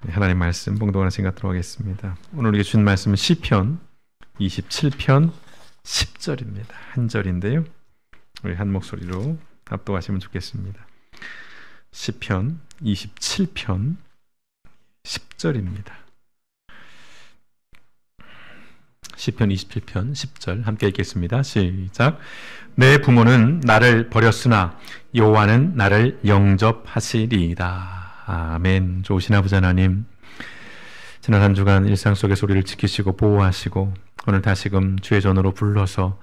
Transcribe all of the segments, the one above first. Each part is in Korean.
하나님 말씀 봉독하는 시간 갖도록 하겠습니다. 오늘 우리가 준 말씀은 시편 27편 10절입니다. 한 절인데요. 우리 한 목소리로 합독하시면 좋겠습니다. 시편 27편 10절입니다. 시편 27편 10절 함께 읽겠습니다. 시작. 내 부모는 나를 버렸으나 여호와는 나를 영접하시리이다. 아멘. 좋으신 아버지 하나님, 지난 한 주간 일상 속에서 우리를 지키시고 보호하시고 오늘 다시금 주의 전으로 불러서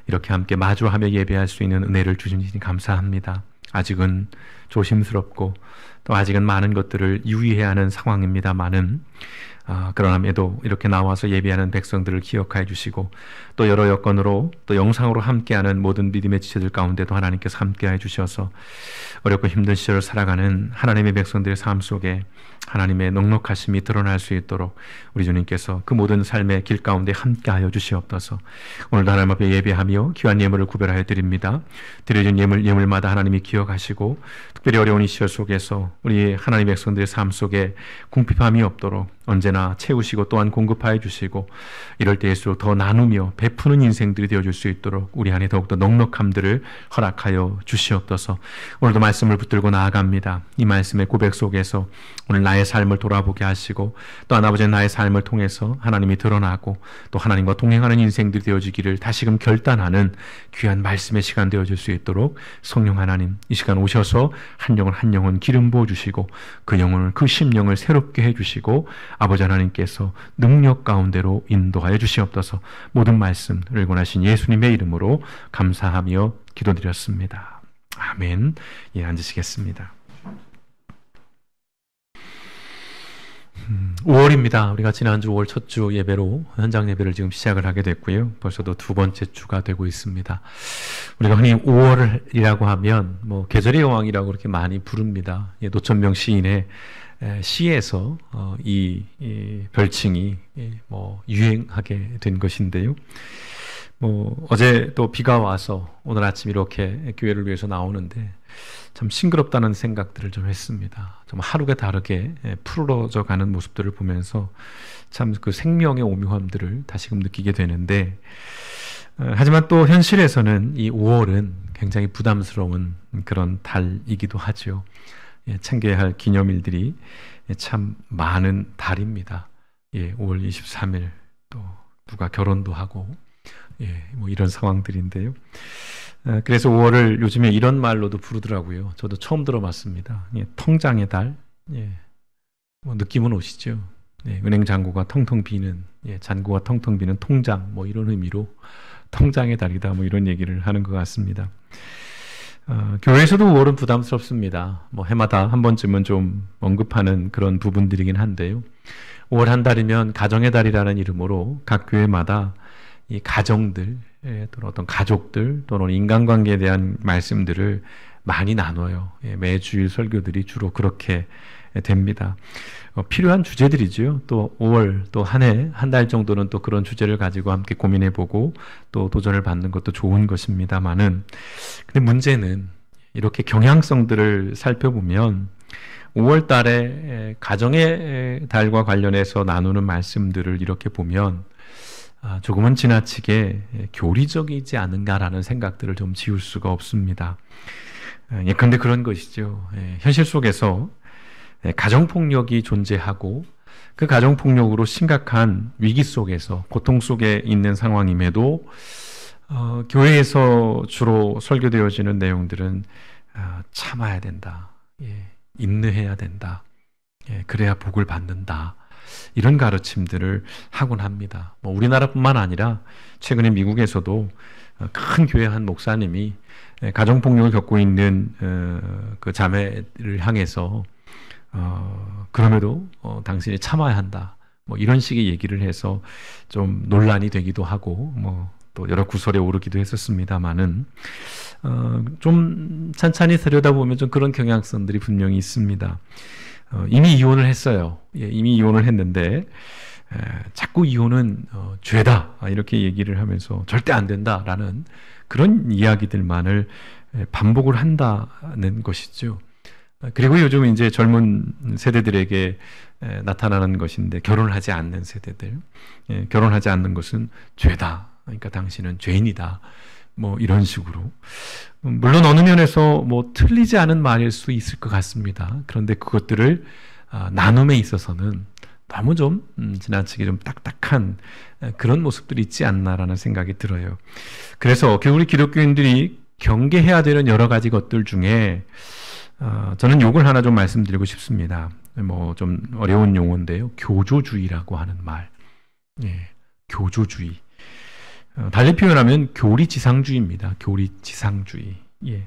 이렇게 함께 마주하며 예배할 수 있는 은혜를 주시니 감사합니다. 아직은 조심스럽고 또 아직은 많은 것들을 유의해야 하는 상황입니다만은 그러나에도 이렇게 나와서 예배하는 백성들을 기억하여 주시고 또 여러 여건으로 또 영상으로 함께하는 모든 믿음의 지체들 가운데도 하나님께서 함께해 주셔서 어렵고 힘든 시절을 살아가는 하나님의 백성들의 삶 속에 하나님의 넉넉하심이 드러날 수 있도록 우리 주님께서 그 모든 삶의 길 가운데 함께하여 주시옵소서. 오늘도 하나님 앞에 예배하며 귀한 예물을 구별하여 드립니다. 드려진 예물마다 하나님이 기억하시고 특별히 어려운 이 시절 속에서 우리 하나님의 백성들의 삶 속에 궁핍함이 없도록 언제나 채우시고 또한 공급하여 주시고 이럴 때일수록 더 나누며 베푸는 인생들이 되어줄 수 있도록 우리 안에 더욱더 넉넉함들을 허락하여 주시옵소서. 오늘도 말씀을 붙들고 나아갑니다. 이 말씀의 고백 속에서 오늘 나의 삶을 돌아보게 하시고 또한 아버지 나의 삶을 통해서 하나님이 드러나고 또 하나님과 동행하는 인생들이 되어지기를 다시금 결단하는 귀한 말씀의 시간 되어질 수 있도록 성령 하나님 이 시간 오셔서 한 영혼 한 영혼 기름 부어주시고 그 영혼을 그 심령을 새롭게 해주시고 아버지 하나님께서 능력 가운데로 인도하여 주시옵소서. 모든 말씀을 권하신 예수님의 이름으로 감사하며 기도드렸습니다. 아멘. 예, 앉으시겠습니다. 5월입니다. 우리가 지난주 5월 첫 주 예배로 현장 예배를 지금 시작을 하게 됐고요. 벌써도 두 번째 주가 되고 있습니다. 우리가 흔히 5월이라고 하면 계절의 여왕이라고 그렇게 많이 부릅니다. 노천명 시인의 시에서 이 별칭이 유행하게 된 것인데요. 어제 또 비가 와서 오늘 아침 이렇게 교회를 위해서 나오는데 참 싱그럽다는 생각들을 좀 했습니다. 좀 하루가 다르게 푸르러져 가는 모습들을 보면서 참 그 생명의 오묘함들을 다시금 느끼게 되는데 하지만 또 현실에서는 이 5월은 굉장히 부담스러운 그런 달이기도 하죠. 챙겨야 할 기념일들이 참 많은 달입니다. 5월 23일 또 누가 결혼도 하고 이런 상황들인데요. 그래서 5월을 요즘에 이런 말로도 부르더라고요. 저도 처음 들어봤습니다. 통장의 달. 느낌은 오시죠? 은행 잔고가 텅텅 비는, 잔고가 텅텅 비는 통장, 이런 의미로 통장의 달이다, 이런 얘기를 하는 것 같습니다. 교회에서도 5월은 부담스럽습니다. 해마다 한 번쯤은 좀 언급하는 그런 부분들이긴 한데요. 5월 한 달이면 가정의 달이라는 이름으로 각 교회마다 이 가정들, 또는 어떤 가족들, 또는 인간관계에 대한 말씀들을 많이 나눠요. 매주일 설교들이 주로 그렇게 됩니다. 필요한 주제들이죠. 또 5월, 또 한 해, 한 달 정도는 또 그런 주제를 가지고 함께 고민해보고 또 도전을 받는 것도 좋은 것입니다만은, 근데 문제는 이렇게 경향성들을 살펴보면 5월 달에 가정의 달과 관련해서 나누는 말씀들을 이렇게 보면 조금은 지나치게 교리적이지 않은가라는 생각들을 좀 지울 수가 없습니다. 그런데 그런 것이죠. 현실 속에서 가정폭력이 존재하고 그 가정폭력으로 심각한 위기 속에서 고통 속에 있는 상황임에도 교회에서 주로 설교되어지는 내용들은 참아야 된다. 인내해야 된다. 그래야 복을 받는다. 이런 가르침들을 하곤 합니다. 우리나라뿐만 아니라 최근에 미국에서도 큰 교회 한 목사님이 가정폭력을 겪고 있는 그 자매를 향해서 그럼에도 당신이 참아야 한다. 이런 식의 얘기를 해서 좀 논란이 되기도 하고 또 여러 구설에 오르기도 했었습니다만은 좀 찬찬히 들여다보면 좀 그런 경향성들이 분명히 있습니다. 이미 이혼을 했어요. 이미 이혼을 했는데 자꾸 이혼은 죄다 이렇게 얘기를 하면서 절대 안 된다라는 그런 이야기들만을 반복을 한다는 것이죠. 그리고 요즘 이제 젊은 세대들에게 나타나는 것인데, 결혼하지 않는 세대들, 결혼하지 않는 것은 죄다. 그러니까 당신은 죄인이다. 뭐 이런 식으로. 물론 어느 면에서 뭐 틀리지 않은 말일 수 있을 것 같습니다. 그런데 그것들을 나눔에 있어서는 너무 좀 지나치게 좀 딱딱한 그런 모습들이 있지 않나라는 생각이 들어요. 그래서 우리 기독교인들이 경계해야 되는 여러 가지 것들 중에 저는 요걸 하나 좀 말씀드리고 싶습니다. 뭐 좀 어려운 용어인데요. 교조주의라고 하는 말. 예, 교조주의. 달리 표현하면 교리지상주의입니다. 교리지상주의. 예.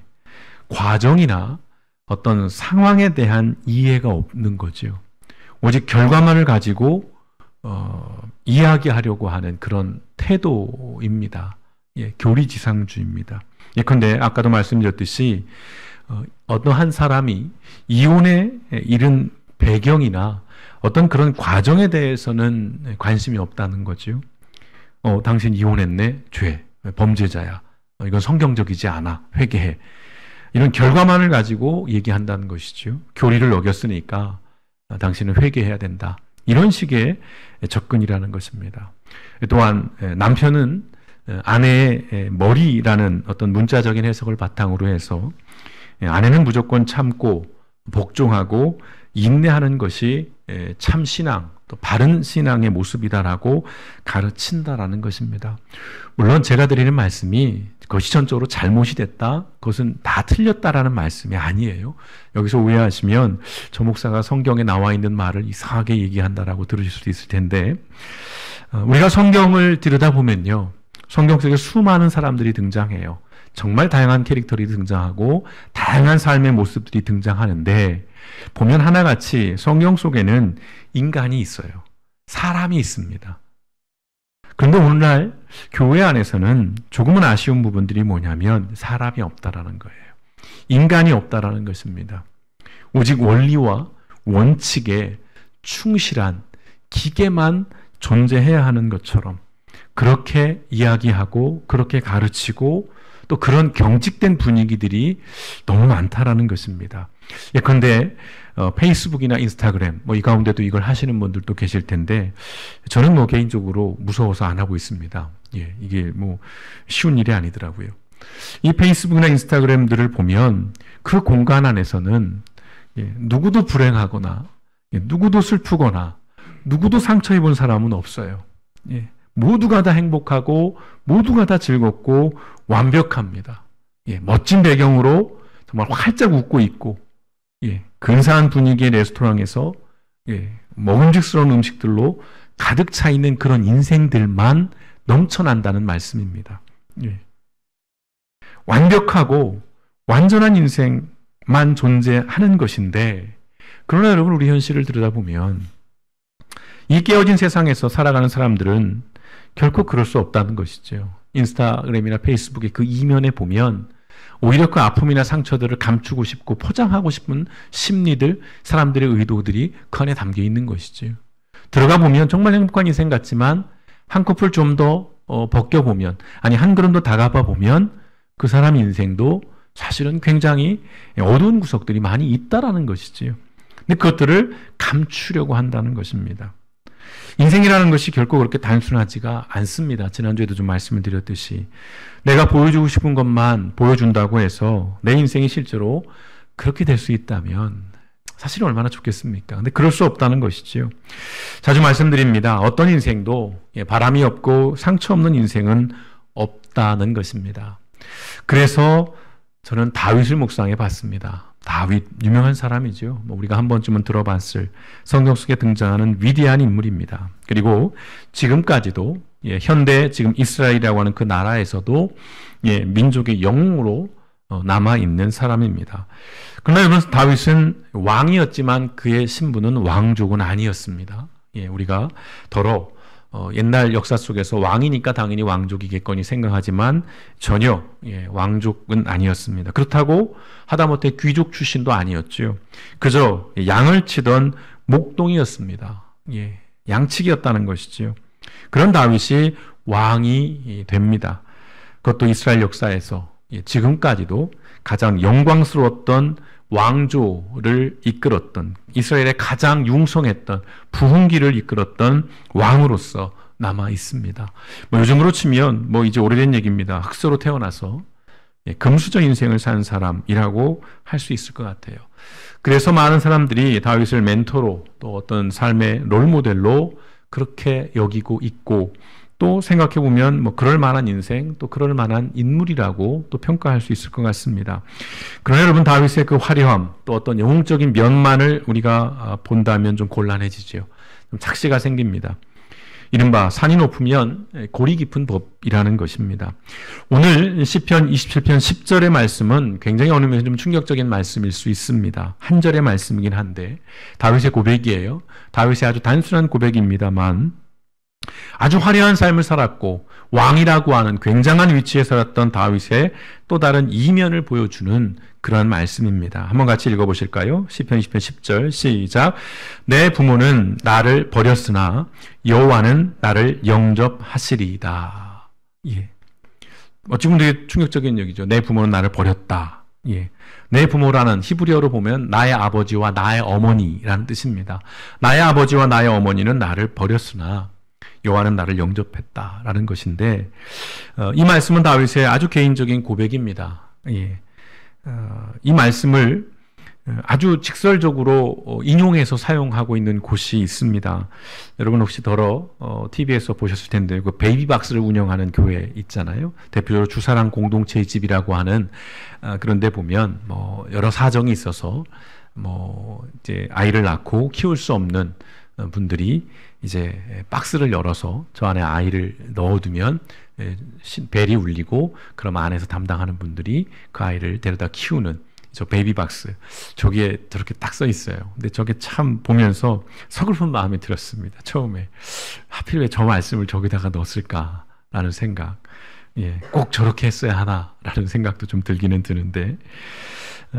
과정이나 어떤 상황에 대한 이해가 없는 거죠. 오직 결과만을 가지고 이야기하려고 하는 그런 태도입니다. 예, 교리지상주의입니다. 예컨대 아까도 말씀드렸듯이 어떤 한 사람이 이혼에 이른 배경이나 어떤 그런 과정에 대해서는 관심이 없다는 거죠. 당신 이혼했네? 죄, 범죄자야. 이건 성경적이지 않아. 회개해. 이런 결과만을 가지고 얘기한다는 것이죠. 교리를 어겼으니까 당신은 회개해야 된다. 이런 식의 접근이라는 것입니다. 또한 남편은 아내의 머리라는 어떤 문자적인 해석을 바탕으로 해서 아내는 무조건 참고 복종하고 인내하는 것이 참 신앙, 또 바른 신앙의 모습이다라고 가르친다라는 것입니다. 물론 제가 드리는 말씀이 그것이 전적으로 잘못이 됐다, 그것은 다 틀렸다라는 말씀이 아니에요. 여기서 오해하시면 저 목사가 성경에 나와 있는 말을 이상하게 얘기한다라고 들으실 수도 있을 텐데, 우리가 성경을 들여다보면요, 성경 속에 수많은 사람들이 등장해요. 정말 다양한 캐릭터들이 등장하고 다양한 삶의 모습들이 등장하는데, 보면 하나같이 성경 속에는 인간이 있어요. 사람이 있습니다. 그런데 오늘날 교회 안에서는 조금은 아쉬운 부분들이 뭐냐면 사람이 없다라는 거예요. 인간이 없다라는 것입니다. 오직 원리와 원칙에 충실한 기계만 존재해야 하는 것처럼 그렇게 이야기하고 그렇게 가르치고 또 그런 경직된 분위기들이 너무 많다라는 것입니다. 예컨대 페이스북이나 인스타그램 이 가운데도 이걸 하시는 분들도 계실 텐데, 저는 개인적으로 무서워서 안 하고 있습니다. 예, 이게 쉬운 일이 아니더라고요. 이 페이스북이나 인스타그램들을 보면 그 공간 안에서는 누구도 불행하거나 누구도 슬프거나 누구도 상처 입은 사람은 없어요. 예, 모두가 다 행복하고 모두가 다 즐겁고 완벽합니다. 예, 멋진 배경으로 정말 활짝 웃고 있고, 근사한 분위기의 레스토랑에서 먹음직스러운 음식들로 가득 차 있는 그런 인생들만 넘쳐난다는 말씀입니다. 완벽하고 완전한 인생만 존재하는 것인데, 그러나 여러분, 우리 현실을 들여다보면 이 깨어진 세상에서 살아가는 사람들은 결코 그럴 수 없다는 것이죠. 인스타그램이나 페이스북의 그 이면에 보면 오히려 그 아픔이나 상처들을 감추고 싶고 포장하고 싶은 심리들, 사람들의 의도들이 그 안에 담겨 있는 것이죠. 들어가 보면 정말 행복한 인생 같지만 한 커플 좀 더 벗겨보면, 아니 한 걸음 더 다가가 보면 그 사람 인생도 사실은 굉장히 어두운 구석들이 많이 있다라는 것이지요. 근데 그것들을 감추려고 한다는 것입니다. 인생이라는 것이 결코 그렇게 단순하지가 않습니다. 지난주에도 좀 말씀을 드렸듯이 내가 보여주고 싶은 것만 보여준다고 해서 내 인생이 실제로 그렇게 될 수 있다면 사실 얼마나 좋겠습니까? 근데 그럴 수 없다는 것이지요. 자주 말씀드립니다. 어떤 인생도 바람이 없고 상처 없는 인생은 없다는 것입니다. 그래서 저는 다윗을 묵상해 봤습니다. 다윗, 유명한 사람이죠. 우리가 한 번쯤은 들어봤을 성경 속에 등장하는 위대한 인물입니다. 그리고 지금까지도 현대 지금 이스라엘이라고 하는 그 나라에서도 민족의 영웅으로 남아있는 사람입니다. 그러나 여러분, 다윗은 왕이었지만 그의 신분은 왕족은 아니었습니다. 우리가 더러 옛날 역사 속에서 왕이니까 당연히 왕족이겠거니 생각하지만 전혀 왕족은 아니었습니다. 그렇다고 하다못해 귀족 출신도 아니었죠. 그저 양을 치던 목동이었습니다. 양치기였다는 것이죠. 그런 다윗이 왕이 됩니다. 그것도 이스라엘 역사에서 지금까지도 가장 영광스러웠던 왕조를 이끌었던, 이스라엘의 가장 융성했던 부흥기를 이끌었던 왕으로서 남아 있습니다. 요즘으로 치면 이제 오래된 얘기입니다. 흑수로 태어나서 금수저 인생을 산 사람이라고 할 수 있을 것 같아요. 그래서 많은 사람들이 다윗을 멘토로, 또 어떤 삶의 롤모델로 그렇게 여기고 있고, 또 생각해보면 그럴 만한 인생, 또 그럴 만한 인물이라고 또 평가할 수 있을 것 같습니다. 그러나 여러분, 다윗의 그 화려함, 또 어떤 영웅적인 면만을 우리가 본다면 좀 곤란해지죠. 좀 착시가 생깁니다. 이른바 산이 높으면 골이 깊은 법이라는 것입니다. 오늘 시편 27편 10절의 말씀은 굉장히 어느 면에서 좀 충격적인 말씀일 수 있습니다. 한 절의 말씀이긴 한데 다윗의 고백이에요. 다윗의 아주 단순한 고백입니다만 아주 화려한 삶을 살았고 왕이라고 하는 굉장한 위치에 살았던 다윗의 또 다른 이면을 보여주는 그러한 말씀입니다. 한번 같이 읽어보실까요? 시편 20편 10절 시작. 내 부모는 나를 버렸으나 여호와는 나를 영접하시리이다. 예. 어찌 보면 되게 충격적인 얘기죠. 내 부모는 나를 버렸다. 예. 내 부모라는 히브리어로 보면 나의 아버지와 나의 어머니라는 뜻입니다. 나의 아버지와 나의 어머니는 나를 버렸으나 여호와는 나를 영접했다라는 것인데, 이 말씀은 다윗의 아주 개인적인 고백입니다. 예. 이 말씀을 아주 직설적으로 인용해서 사용하고 있는 곳이 있습니다. 여러분 혹시 TV에서 보셨을 텐데 그 베이비박스를 운영하는 교회 있잖아요. 대표적으로 주사랑 공동체의 집이라고 하는 그런 데 보면 여러 사정이 있어서 이제 아이를 낳고 키울 수 없는 분들이 이제 박스를 열어서 저 안에 아이를 넣어두면 벨이 울리고 그럼 안에서 담당하는 분들이 그 아이를 데려다 키우는 저 베이비박스, 저기에 저렇게 딱 써 있어요. 근데 저게 참 보면서 서글픈 마음이 들었습니다. 처음에 하필 왜 저 말씀을 저기다가 넣었을까라는 생각, 꼭 저렇게 했어야 하나라는 생각도 좀 들기는 드는데,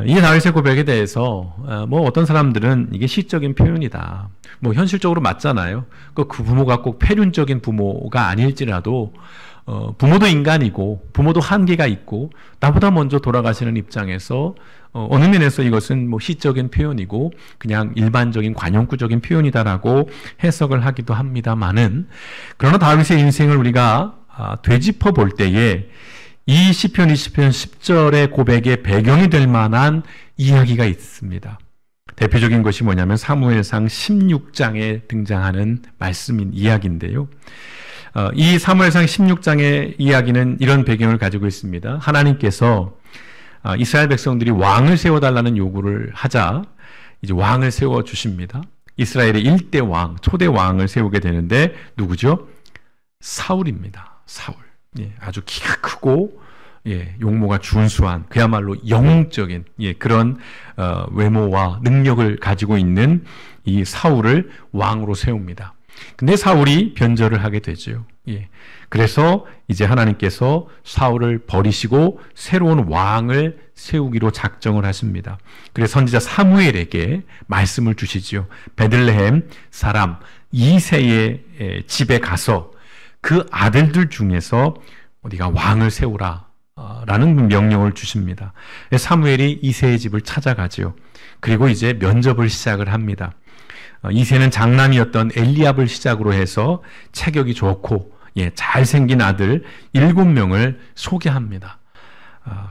이 다윗의 고백에 대해서 어떤 사람들은 이게 시적인 표현이다. 현실적으로 맞잖아요. 그 부모가 꼭 폐륜적인 부모가 아닐지라도 부모도 인간이고 부모도 한계가 있고 나보다 먼저 돌아가시는 입장에서 어느 면에서 이것은 시적인 표현이고 그냥 일반적인 관용구적인 표현이다라고 해석을 하기도 합니다만은, 그러나 다윗의 인생을 우리가 되짚어 볼 때에 이 시편 20편 10절의 고백의 배경이 될 만한 이야기가 있습니다. 대표적인 것이 뭐냐면 사무엘상 16장에 등장하는 말씀인 이야기인데요. 이 사무엘상 16장의 이야기는 이런 배경을 가지고 있습니다. 하나님께서 이스라엘 백성들이 왕을 세워달라는 요구를 하자 이제 왕을 세워주십니다. 이스라엘의 1대 왕, 초대 왕을 세우게 되는데 누구죠? 사울입니다. 사울. 아주 키가 크고 용모가 준수한 그야말로 영웅적인 그런 외모와 능력을 가지고 있는 이 사울을 왕으로 세웁니다. 근데 사울이 변절을 하게 되죠. 그래서 이제 하나님께서 사울을 버리시고 새로운 왕을 세우기로 작정을 하십니다. 그래서 선지자 사무엘에게 말씀을 주시죠. 베들레헴 사람 이새의 집에 가서 그 아들들 중에서 네가 왕을 세우라 라는 명령을 주십니다. 사무엘이 이새의 집을 찾아가죠. 그리고 이제 면접을 시작을 합니다. 이새는 장남이었던 엘리압을 시작으로 해서 체격이 좋고 잘생긴 아들 7명을 소개합니다.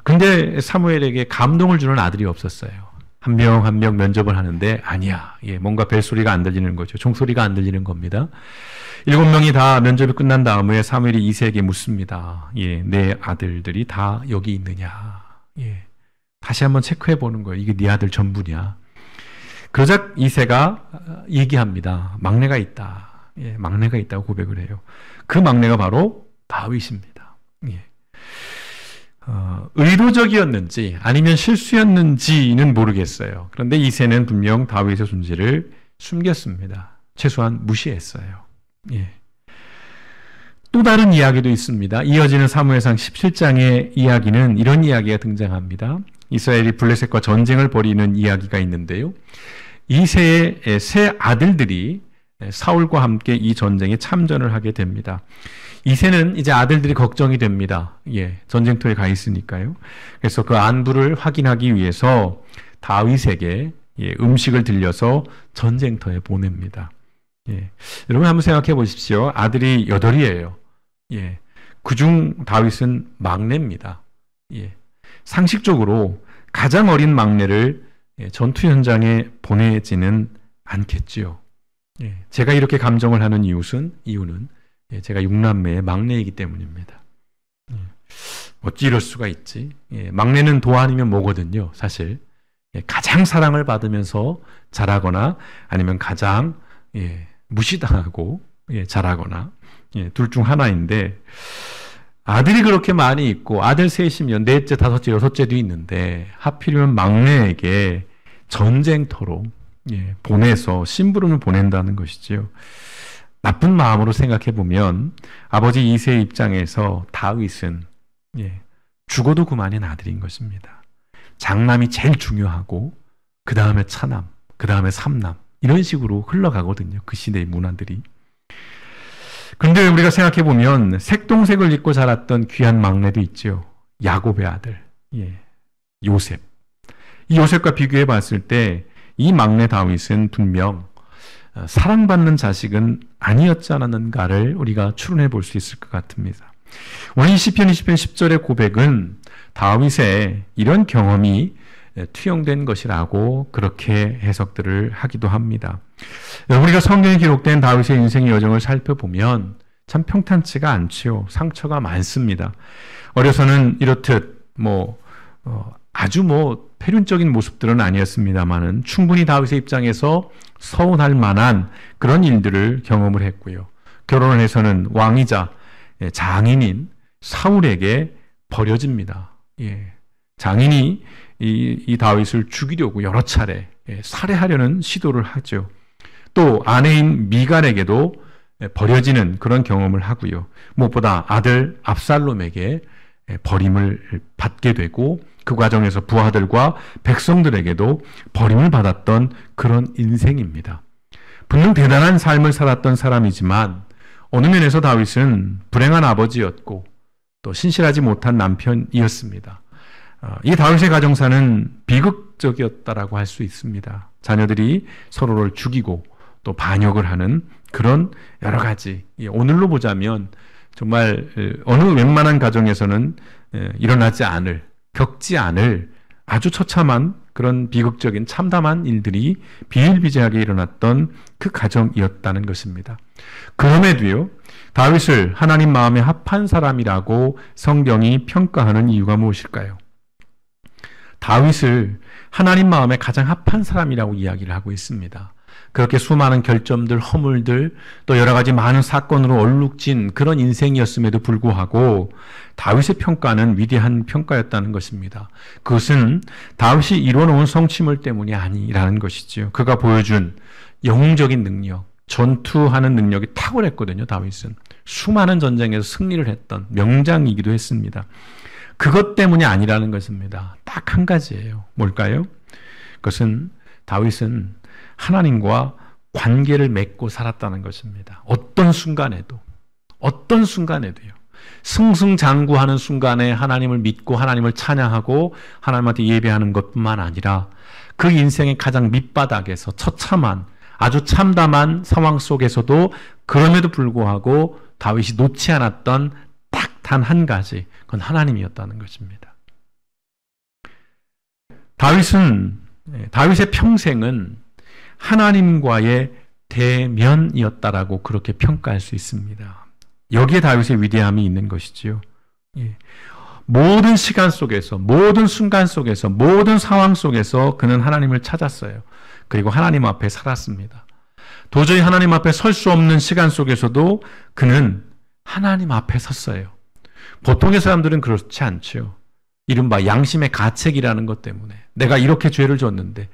근데 사무엘에게 감동을 주는 아들이 없었어요. 한 명 한 명 면접을 하는데 아니야. 뭔가 벨소리가 안 들리는 거죠. 종소리가 안 들리는 겁니다. 7명이 다 면접이 끝난 다음에 사무엘이 이새에게 묻습니다. 내 아들들이 다 여기 있느냐. 다시 한번 체크해 보는 거예요. 이게 네 아들 전부냐. 그러자 이새가 얘기합니다. 막내가 있다. 막내가 있다고 고백을 해요. 그 막내가 바로 다윗입니다. 의도적이었는지 아니면 실수였는지는 모르겠어요. 그런데 이새는 분명 다윗의 존재를 숨겼습니다. 최소한 무시했어요. 또 다른 이야기도 있습니다. 이어지는 사무엘상 17장의 이야기는 이런 이야기가 등장합니다. 이스라엘이 블레셋과 전쟁을 벌이는 이야기가 있는데요. 이새의 세 아들들이 사울과 함께 이 전쟁에 참전을 하게 됩니다. 이새는 이제 아들들이 걱정이 됩니다. 전쟁터에 가 있으니까요. 그래서 그 안부를 확인하기 위해서 다윗에게 음식을 들려서 전쟁터에 보냅니다. 여러분 한번 생각해 보십시오. 아들이 8이에요. 그중 다윗은 막내입니다. 상식적으로 가장 어린 막내를 전투 현장에 보내지는 않겠지요. 제가 이렇게 감정을 하는 이유는 제가 6남매의 막내이기 때문입니다. 어찌 이럴 수가 있지? 막내는 도 아니면 뭐거든요, 사실. 가장 사랑을 받으면서 자라거나 아니면 가장 무시당하고 자라거나 둘 중 하나인데, 아들이 그렇게 많이 있고 아들 셋이면 넷째, 다섯째, 여섯째도 있는데 하필이면 막내에게 전쟁터로 보내서 심부름을 보낸다는 것이지요. 나쁜 마음으로 생각해 보면 아버지 이새의 입장에서 다윗은 죽어도 그만인 아들인 것입니다. 장남이 제일 중요하고 그 다음에 차남, 그 다음에 삼남, 이런 식으로 흘러가거든요. 그 시대의 문화들이. 그런데 우리가 생각해 보면 색동색을 입고 자랐던 귀한 막내도 있죠. 야곱의 아들, 요셉. 이 요셉과 비교해 봤을 때 이 막내 다윗은 분명 사랑받는 자식은 아니었지 않았는가를 우리가 추론해 볼 수 있을 것 같습니다. 오늘 이 시편 20편 10절의 고백은 다윗의 이런 경험이 투영된 것이라고 그렇게 해석들을 하기도 합니다. 우리가 성경에 기록된 다윗의 인생의 여정을 살펴보면 참 평탄치가 않지요. 상처가 많습니다. 어려서는 이렇듯 아주 패륜적인 모습들은 아니었습니다만은 충분히 다윗의 입장에서 서운할 만한 그런 일들을 경험을 했고요. 결혼을 해서는 왕이자 장인인 사울에게 버려집니다. 장인이 이 다윗을 죽이려고 여러 차례 살해하려는 시도를 하죠. 또 아내인 미갈에게도 버려지는 그런 경험을 하고요. 무엇보다 아들 압살롬에게 버림을 받게 되고 그 과정에서 부하들과 백성들에게도 버림을 받았던 그런 인생입니다. 분명 대단한 삶을 살았던 사람이지만 어느 면에서 다윗은 불행한 아버지였고 또 신실하지 못한 남편이었습니다. 이 다윗의 가정사는 비극적이었다라고 할 수 있습니다. 자녀들이 서로를 죽이고 또 반역을 하는 그런 여러 가지, 오늘로 보자면 정말 어느 웬만한 가정에서는 겪지 않을 아주 처참한 그런 비극적인 참담한 일들이 비일비재하게 일어났던 그 가정이었다는 것입니다. 그럼에도요, 다윗을 하나님 마음에 합한 사람이라고 성경이 평가하는 이유가 무엇일까요? 다윗을 하나님 마음에 가장 합한 사람이라고 이야기를 하고 있습니다. 그렇게 수많은 결점들, 허물들, 또 여러 가지 많은 사건으로 얼룩진 그런 인생이었음에도 불구하고 다윗의 평가는 위대한 평가였다는 것입니다. 그것은 다윗이 이뤄놓은 성취물 때문이 아니라는 것이지요. 그가 보여준 영웅적인 능력, 전투하는 능력이 탁월했거든요. 다윗은 수많은 전쟁에서 승리를 했던 명장이기도 했습니다. 그것 때문이 아니라는 것입니다. 딱 한 가지예요. 뭘까요? 그것은 다윗은 하나님과 관계를 맺고 살았다는 것입니다. 어떤 순간에도요. 승승장구하는 순간에 하나님을 믿고 하나님을 찬양하고 하나님한테 예배하는 것뿐만 아니라 그 인생의 가장 밑바닥에서 처참한 아주 참담한 상황 속에서도 그럼에도 불구하고 다윗이 놓지 않았던 딱 단 한 가지, 그건 하나님이었다는 것입니다. 다윗의 평생은 하나님과의 대면이었다라고 그렇게 평가할 수 있습니다. 여기에 다윗의 위대함이 있는 것이지요. 모든 시간 속에서, 모든 순간 속에서, 모든 상황 속에서 그는 하나님을 찾았어요. 그리고 하나님 앞에 살았습니다. 도저히 하나님 앞에 설 수 없는 시간 속에서도 그는 하나님 앞에 섰어요. 보통의 사람들은 그렇지 않죠. 이른바 양심의 가책이라는 것 때문에 내가 이렇게 죄를 졌는데,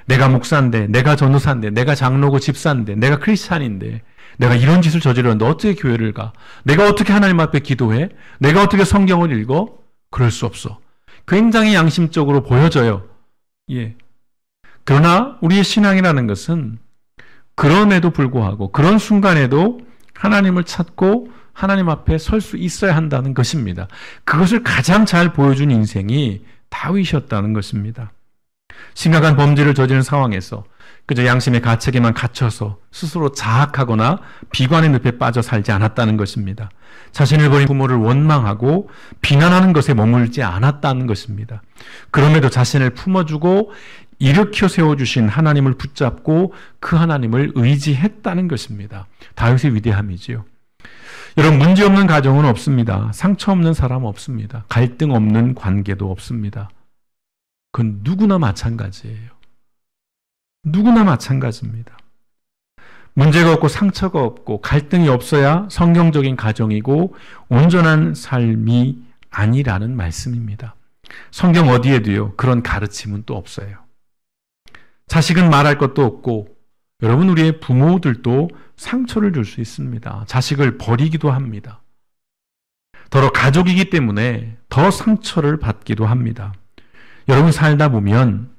내가 목사인데, 내가 전도사인데, 내가 장로고 집사인데, 내가 크리스찬인데, 내가 이런 짓을 저질렀는데 어떻게 교회를 가? 내가 어떻게 하나님 앞에 기도해? 내가 어떻게 성경을 읽어? 그럴 수 없어. 굉장히 양심적으로 보여져요. 그러나 우리의 신앙이라는 것은 그럼에도 불구하고 그런 순간에도 하나님을 찾고 하나님 앞에 설 수 있어야 한다는 것입니다. 그것을 가장 잘 보여준 인생이 다윗이었다는 것입니다. 심각한 범죄를 저지른 상황에서 그저 양심의 가책에만 갇혀서 스스로 자학하거나 비관의 늪에 빠져 살지 않았다는 것입니다. 자신을 버린 부모를 원망하고 비난하는 것에 머물지 않았다는 것입니다. 그럼에도 자신을 품어주고 일으켜 세워주신 하나님을 붙잡고 그 하나님을 의지했다는 것입니다. 다윗의 위대함이지요. 여러분, 문제없는 가정은 없습니다. 상처 없는 사람은 없습니다. 갈등 없는 관계도 없습니다. 그건 누구나 마찬가지예요. 누구나 마찬가지입니다. 문제가 없고 상처가 없고 갈등이 없어야 성경적인 가정이고 온전한 삶이 아니라는 말씀입니다. 성경 어디에도요, 그런 가르침은 또 없어요. 자식은 말할 것도 없고, 여러분, 우리의 부모들도 상처를 줄 수 있습니다. 자식을 버리기도 합니다. 더러 가족이기 때문에 더 상처를 받기도 합니다. 여러분, 살다 보면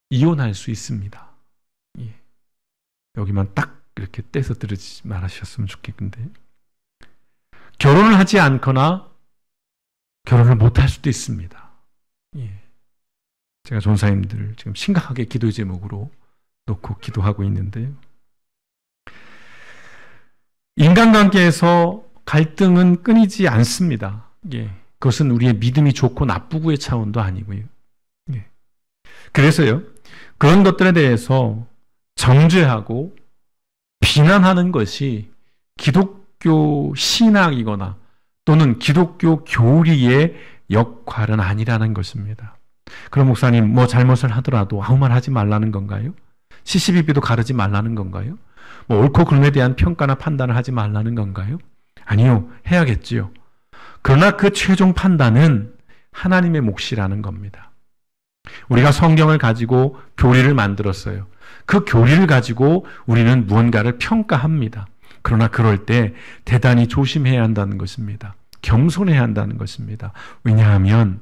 이혼할 수 있습니다. 예. 여기만 딱 이렇게 떼서 들으지 말으셨으면 좋겠는데, 결혼을 하지 않거나 결혼을 못할 수도 있습니다. 예. 제가 전사님들을 지금 심각하게 기도의 제목으로 놓고 기도하고 있는데요. 인간관계에서 갈등은 끊이지 않습니다. 예. 그것은 우리의 믿음이 좋고 나쁘고의 차원도 아니고요. 예. 그래서요, 그런 것들에 대해서 정죄하고 비난하는 것이 기독교 신앙이거나 또는 기독교 교리의 역할은 아니라는 것입니다. 그럼 목사님, 뭐 잘못을 하더라도 아무 말 하지 말라는 건가요? 시시비비도 가르지 말라는 건가요? 뭐 옳고 그름에 대한 평가나 판단을 하지 말라는 건가요? 아니요, 해야겠지요. 그러나 그 최종 판단은 하나님의 몫이라는 겁니다. 우리가 성경을 가지고 교리를 만들었어요. 그 교리를 가지고 우리는 무언가를 평가합니다. 그러나 그럴 때 대단히 조심해야 한다는 것입니다. 겸손해야 한다는 것입니다. 왜냐하면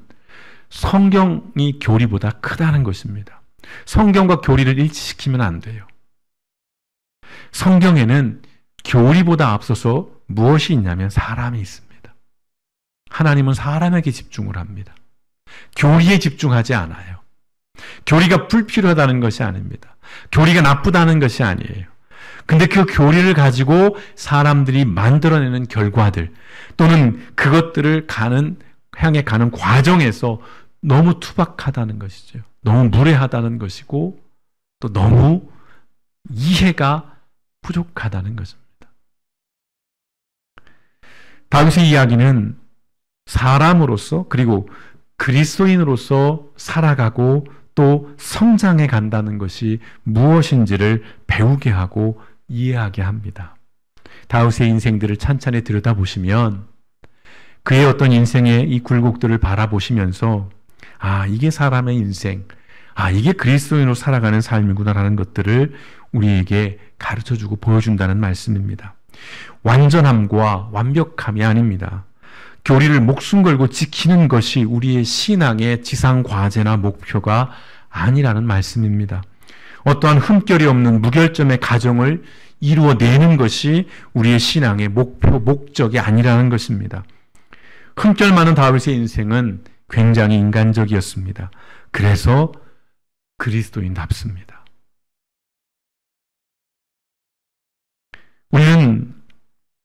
성경이 교리보다 크다는 것입니다. 성경과 교리를 일치시키면 안 돼요. 성경에는 교리보다 앞서서 무엇이 있냐면 사람이 있습니다. 하나님은 사람에게 집중을 합니다. 교리에 집중하지 않아요. 교리가 불필요하다는 것이 아닙니다. 교리가 나쁘다는 것이 아니에요. 근데 그 교리를 가지고 사람들이 만들어내는 결과들 또는 그것들을 향해 가는 과정에서 너무 투박하다는 것이죠. 너무 무례하다는 것이고 또 너무 이해가 부족하다는 것입니다. 다윗의 이야기는 사람으로서 그리고 그리스도인으로서 살아가고 또 성장해 간다는 것이 무엇인지를 배우게 하고 이해하게 합니다. 다윗의 인생들을 찬찬히 들여다보시면 그의 어떤 인생의 이 굴곡들을 바라보시면서 아, 이게 사람의 인생, 아, 이게 그리스도인으로 살아가는 삶이구나라는 것들을 우리에게 가르쳐주고 보여준다는 말씀입니다. 완전함과 완벽함이 아닙니다. 교리를 목숨 걸고 지키는 것이 우리의 신앙의 지상 과제나 목표가 아니라는 말씀입니다. 어떠한 흠결이 없는 무결점의 가정을 이루어내는 것이 우리의 신앙의 목표, 목적이 아니라는 것입니다. 흠결 많은 다윗의 인생은 굉장히 인간적이었습니다. 그래서 그리스도인답습니다. 우리는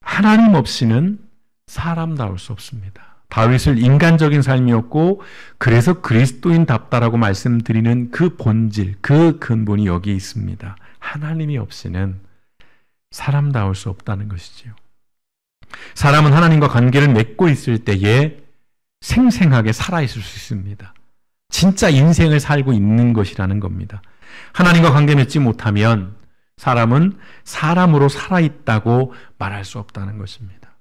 하나님 없이는 사람다울 수 없습니다. 다윗을 인간적인 삶이었고 그래서 그리스도인답다라고 말씀드리는 그 본질, 그 근본이 여기 있습니다. 하나님이 없이는 사람다울 수 없다는 것이지요. 사람은 하나님과 관계를 맺고 있을 때에 생생하게 살아있을 수 있습니다. 진짜 인생을 살고 있는 것이라는 겁니다. 하나님과 관계 맺지 못하면 사람은 사람으로 살아있다고 말할 수 없다는 것입니다.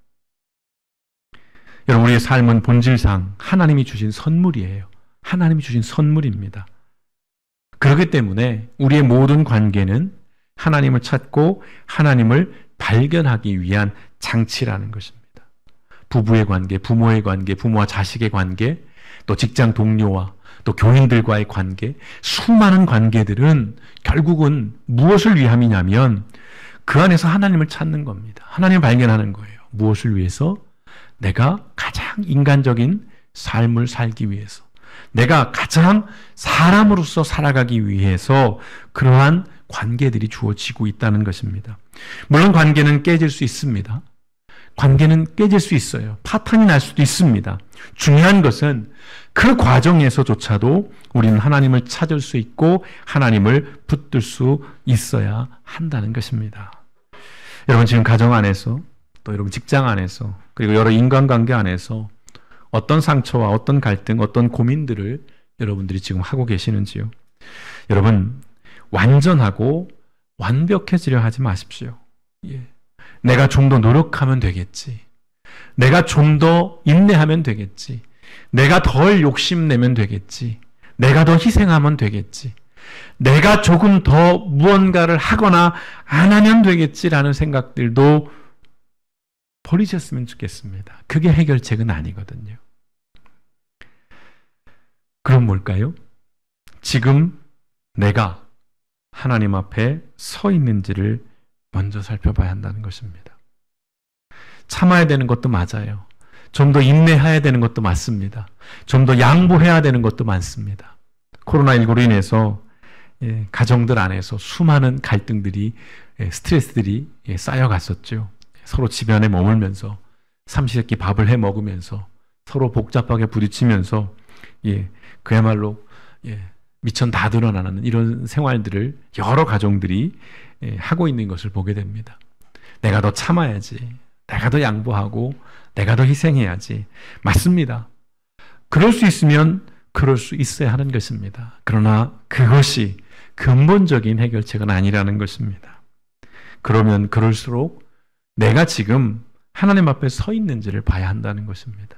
여러분, 우리의 삶은 본질상 하나님이 주신 선물이에요. 하나님이 주신 선물입니다. 그렇기 때문에 우리의 모든 관계는 하나님을 찾고 하나님을 발견하기 위한 장치라는 것입니다. 부부의 관계, 부모의 관계, 부모와 자식의 관계, 또 직장 동료와 또 교인들과의 관계, 수많은 관계들은 결국은 무엇을 위함이냐면 그 안에서 하나님을 찾는 겁니다. 하나님을 발견하는 거예요. 무엇을 위해서? 내가 가장 인간적인 삶을 살기 위해서, 내가 가장 사람으로서 살아가기 위해서 그러한 관계들이 주어지고 있다는 것입니다. 물론 관계는 깨질 수 있습니다. 관계는 깨질 수 있어요. 파탄이 날 수도 있습니다. 중요한 것은 그 과정에서조차도 우리는 하나님을 찾을 수 있고 하나님을 붙들 수 있어야 한다는 것입니다. 여러분 지금 가정 안에서 또 여러분 직장 안에서 그리고 여러 인간관계 안에서 어떤 상처와 어떤 갈등, 어떤 고민들을 여러분들이 지금 하고 계시는지요? 여러분 완전하고 완벽해지려 하지 마십시오. 내가 좀 더 노력하면 되겠지. 내가 좀 더 인내하면 되겠지. 내가 덜 욕심내면 되겠지. 내가 더 희생하면 되겠지. 내가 조금 더 무언가를 하거나 안 하면 되겠지라는 생각들도 버리셨으면 좋겠습니다. 그게 해결책은 아니거든요. 그럼 뭘까요? 지금 내가 하나님 앞에 서 있는지를 먼저 살펴봐야 한다는 것입니다. 참아야 되는 것도 맞아요. 좀 더 인내해야 되는 것도 맞습니다. 좀 더 양보해야 되는 것도 많습니다. 코로나19로 인해서 가정들 안에서 수많은 갈등들이, 스트레스들이 쌓여갔었죠. 서로 집안에 머물면서 삼시세끼 밥을 해 먹으면서 서로 복잡하게 부딪히면서 그야말로 미천 다 드러나는 이런 생활들을 여러 가정들이 하고 있는 것을 보게 됩니다. 내가 더 참아야지. 내가 더 양보하고 내가 더 희생해야지. 맞습니다. 그럴 수 있으면 그럴 수 있어야 하는 것입니다. 그러나 그것이 근본적인 해결책은 아니라는 것입니다. 그러면 그럴수록 내가 지금 하나님 앞에 서 있는지를 봐야 한다는 것입니다.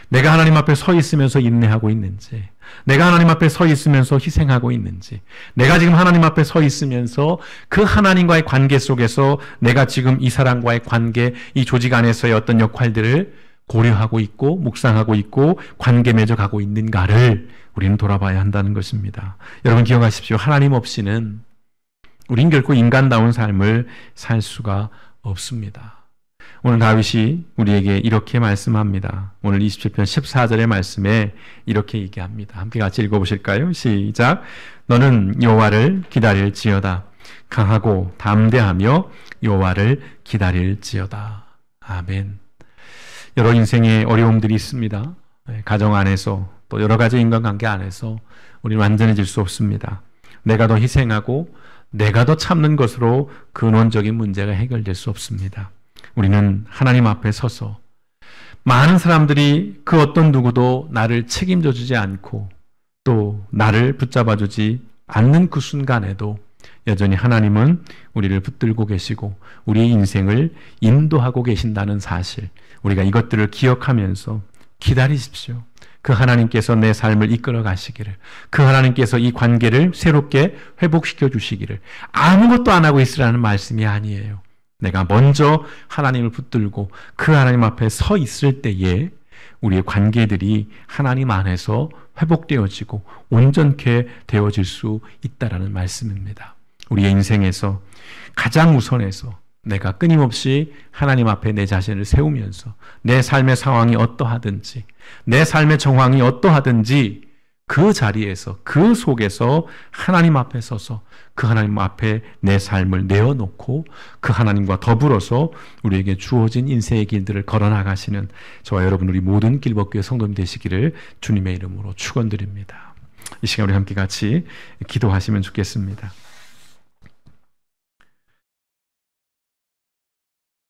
내가 하나님 앞에 서 있으면서 인내하고 있는지, 내가 하나님 앞에 서 있으면서 희생하고 있는지, 내가 지금 하나님 앞에 서 있으면서 그 하나님과의 관계 속에서 내가 지금 이 사람과의 관계, 이 조직 안에서의 어떤 역할들을 고려하고 있고 묵상하고 있고 관계 맺어가고 있는가를 우리는 돌아봐야 한다는 것입니다. 여러분 기억하십시오. 하나님 없이는 우린 결코 인간다운 삶을 살 수가 없습니다. 오늘 다윗이 우리에게 이렇게 말씀합니다. 오늘 27편 14절의 말씀에 이렇게 얘기합니다. 함께 같이 읽어보실까요? 시작. 너는 여호와를 기다릴지어다. 강하고 담대하며 여호와를 기다릴지어다. 아멘. 여러 인생의 어려움들이 있습니다. 가정 안에서 또 여러 가지 인간관계 안에서 우리는 완전해질 수 없습니다. 내가 더 희생하고 내가 더 참는 것으로 근원적인 문제가 해결될 수 없습니다. 우리는 하나님 앞에 서서 많은 사람들이 그 어떤 누구도 나를 책임져 주지 않고 또 나를 붙잡아 주지 않는 그 순간에도 여전히 하나님은 우리를 붙들고 계시고 우리의 인생을 인도하고 계신다는 사실, 우리가 이것들을 기억하면서 기다리십시오. 그 하나님께서 내 삶을 이끌어 가시기를, 그 하나님께서 이 관계를 새롭게 회복시켜 주시기를. 아무것도 안 하고 있으라는 말씀이 아니에요. 내가 먼저 하나님을 붙들고 그 하나님 앞에 서 있을 때에 우리의 관계들이 하나님 안에서 회복되어지고 온전케 되어질 수 있다라는 말씀입니다. 우리의 인생에서 가장 우선해서 내가 끊임없이 하나님 앞에 내 자신을 세우면서 내 삶의 상황이 어떠하든지, 내 삶의 정황이 어떠하든지 그 자리에서, 그 속에서 하나님 앞에 서서 그 하나님 앞에 내 삶을 내어놓고 그 하나님과 더불어서 우리에게 주어진 인생의 길들을 걸어나가시는 저와 여러분 우리 모든 길벗교회 성도님 되시기를 주님의 이름으로 축원드립니다. 이 시간 우리 함께 같이 기도하시면 좋겠습니다.